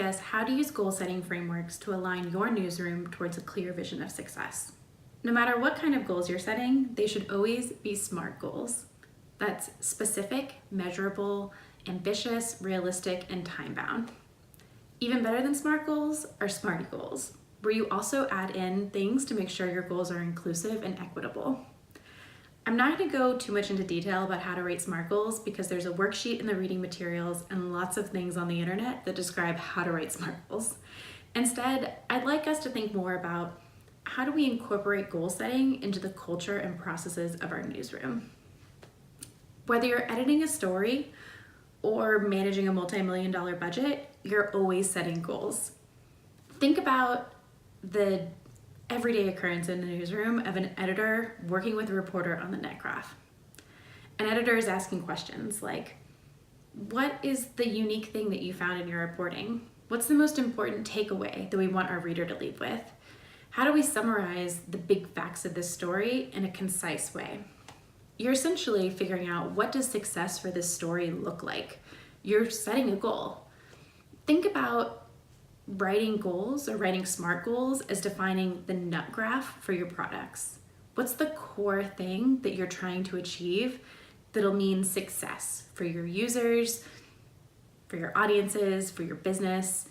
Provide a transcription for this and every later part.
discuss how to use goal-setting frameworks to align your newsroom towards a clear vision of success. No matter what kind of goals you're setting, they should always be SMART goals. That's specific, measurable, ambitious, realistic, and time-bound. Even better than SMART goals are SMARTY goals, where you also add in things to make sure your goals are inclusive and equitable. I'm not going to go too much into detail about how to write SMART goals because there's a worksheet in the reading materials and lots of things on the internet that describe how to write SMART goals. Instead, I'd like us to think more about how do we incorporate goal setting into the culture and processes of our newsroom. Whether you're editing a story or managing a multi-million-dollar budget, you're always setting goals. Think about the everyday occurrence in the newsroom of an editor working with a reporter on the net graph. An editor is asking questions like, what is the unique thing that you found in your reporting? What's the most important takeaway that we want our reader to leave with? How do we summarize the big facts of this story in a concise way? You're essentially figuring out, what does success for this story look like? You're setting a goal. Think about writing goals or writing SMART goals as defining the nut graph for your products. What's the core thing that you're trying to achieve that'll mean success for your users, for your audiences, for your business?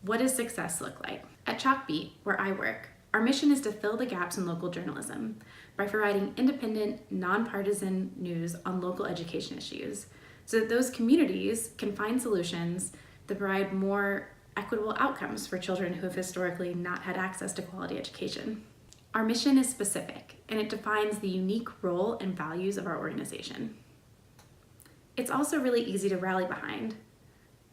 What does success look like? At Chalkbeat, where I work, our mission is to fill the gaps in local journalism by providing independent, nonpartisan news on local education issues so that those communities can find solutions that provide more equitable outcomes for children who have historically not had access to quality education. Our mission is specific, and it defines the unique role and values of our organization. It's also really easy to rally behind.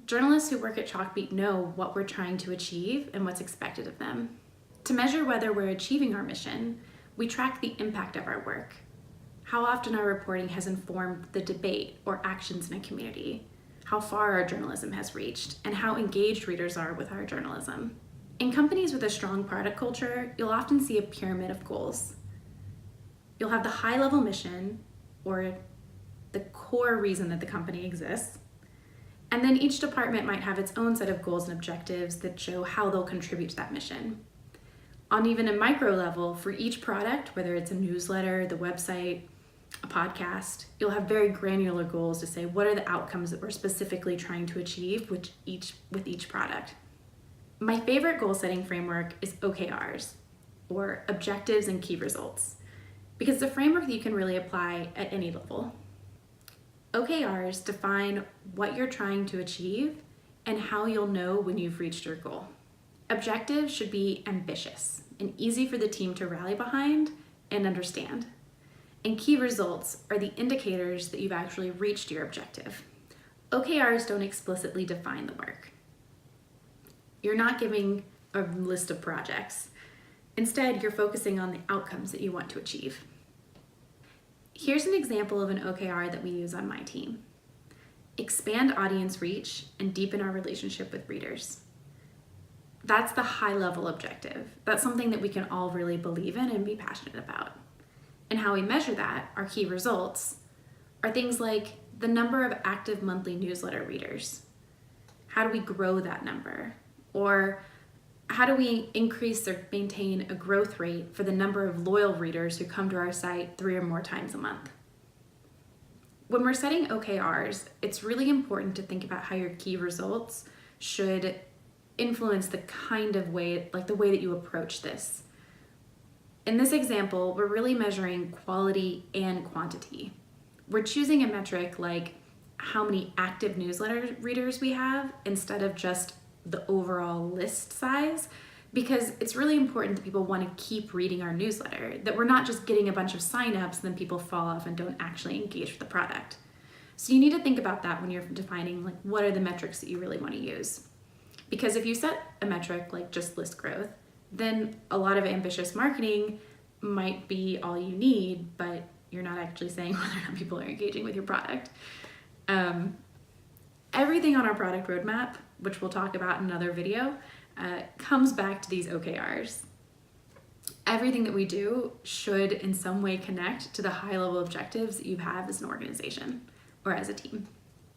Journalists who work at Chalkbeat know what we're trying to achieve and what's expected of them. To measure whether we're achieving our mission, we track the impact of our work, how often our reporting has informed the debate or actions in a community, how far our journalism has reached, and how engaged readers are with our journalism. In companies with a strong product culture, you'll often see a pyramid of goals. You'll have the high-level mission, or the core reason that the company exists, and then each department might have its own set of goals and objectives that show how they'll contribute to that mission. On even a micro level, for each product, whether it's a newsletter, the website, a podcast, you'll have very granular goals to say what are the outcomes that we're specifically trying to achieve with each product. My favorite goal setting framework is OKRs, or Objectives and Key Results, because it's a framework that you can really apply at any level. OKRs define what you're trying to achieve and how you'll know when you've reached your goal. Objectives should be ambitious and easy for the team to rally behind and understand. And key results are the indicators that you've actually reached your objective. OKRs don't explicitly define the work. You're not giving a list of projects. Instead, you're focusing on the outcomes that you want to achieve. Here's an example of an OKR that we use on my team. Expand audience reach and deepen our relationship with readers. That's the high-level objective. That's something that we can all really believe in and be passionate about. And how we measure that, our key results, are things like the number of active monthly newsletter readers. How do we grow that number? Or how do we increase or maintain a growth rate for the number of loyal readers who come to our site 3 or more times a month? When we're setting OKRs, it's really important to think about how your key results should influence the kind of way, like the way that you approach this. In this example, we're really measuring quality and quantity. We're choosing a metric like how many active newsletter readers we have instead of just the overall list size, because it's really important that people want to keep reading our newsletter, that we're not just getting a bunch of signups and then people fall off and don't actually engage with the product. So you need to think about that when you're defining like what are the metrics that you really want to use. Because if you set a metric like just list growth, then a lot of ambitious marketing might be all you need, but you're not actually saying whether or not people are engaging with your product. Everything on our product roadmap, which we'll talk about in another video, comes back to these OKRs. Everything that we do should in some way connect to the high-level objectives that you have as an organization or as a team.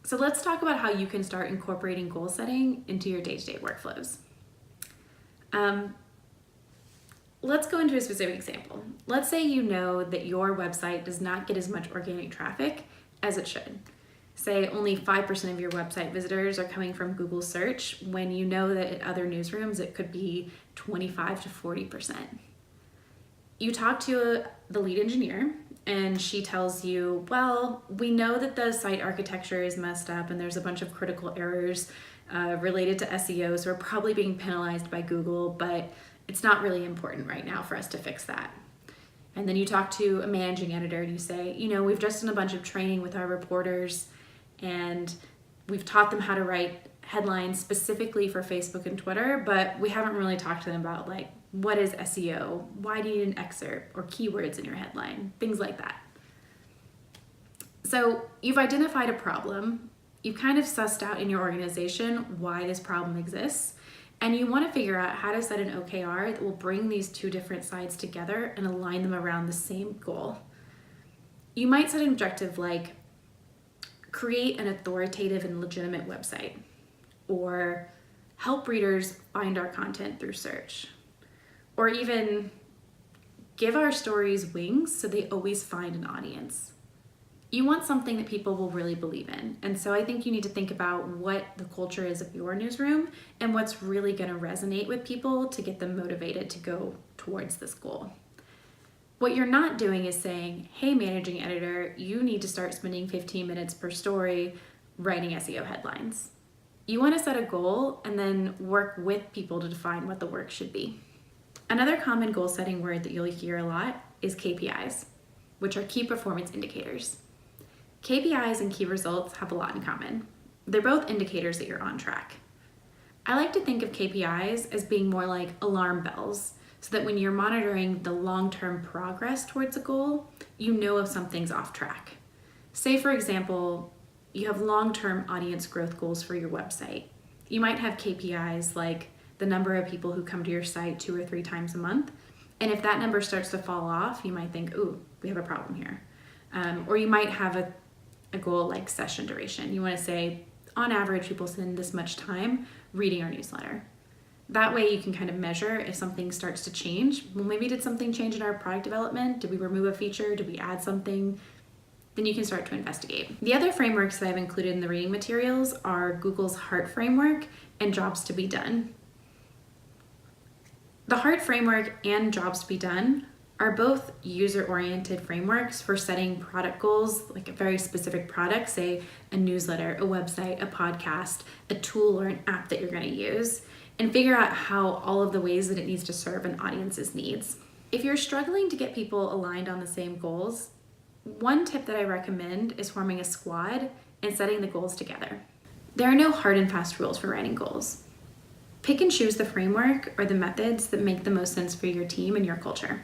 So let's talk about how you can start incorporating goal setting into your day-to-day workflows. Let's go into a specific example. Let's say you know that your website does not get as much organic traffic as it should. Say only 5% of your website visitors are coming from Google search when you know that at other newsrooms it could be 25 to 40%. You talk to the lead engineer and she tells you, well, we know that the site architecture is messed up and there's a bunch of critical errors related to SEO, so we're probably being penalized by Google, but it's not really important right now for us to fix that. And then you talk to a managing editor and you say, we've just done a bunch of training with our reporters and we've taught them how to write headlines specifically for Facebook and Twitter, but we haven't really talked to them about what is SEO? Why do you need an excerpt or keywords in your headline? Things like that. So you've identified a problem, you've kind of sussed out in your organization why this problem exists, and you want to figure out how to set an OKR that will bring these two different sides together and align them around the same goal. You might set an objective like create an authoritative and legitimate website, or help readers find our content through search, or even give our stories wings so they always find an audience. You want something that people will really believe in. And so I think you need to think about what the culture is of your newsroom and what's really going to resonate with people to get them motivated to go towards this goal. What you're not doing is saying, hey, managing editor, you need to start spending 15 minutes per story writing SEO headlines. You want to set a goal and then work with people to define what the work should be. Another common goal setting word that you'll hear a lot is KPIs, which are key performance indicators. KPIs and key results have a lot in common. They're both indicators that you're on track. I like to think of KPIs as being more like alarm bells, so that when you're monitoring the long-term progress towards a goal, you know if something's off track. Say, for example, you have long-term audience growth goals for your website. You might have KPIs like the number of people who come to your site 2 or 3 times a month. And if that number starts to fall off, you might think, ooh, we have a problem here. Or you might have a goal like session duration. You want to say, on average, people spend this much time reading our newsletter. That way you can kind of measure if something starts to change. Well, maybe did something change in our product development? Did we remove a feature? Did we add something? Then you can start to investigate. The other frameworks that I've included in the reading materials are Google's HEART framework and Jobs to be Done. The HEART framework and Jobs to be Done are both user-oriented frameworks for setting product goals, like a very specific product, say a newsletter, a website, a podcast, a tool or an app that you're going to use, and figure out how all of the ways that it needs to serve an audience's needs. If you're struggling to get people aligned on the same goals, one tip that I recommend is forming a squad and setting the goals together. There are no hard and fast rules for writing goals. Pick and choose the framework or the methods that make the most sense for your team and your culture.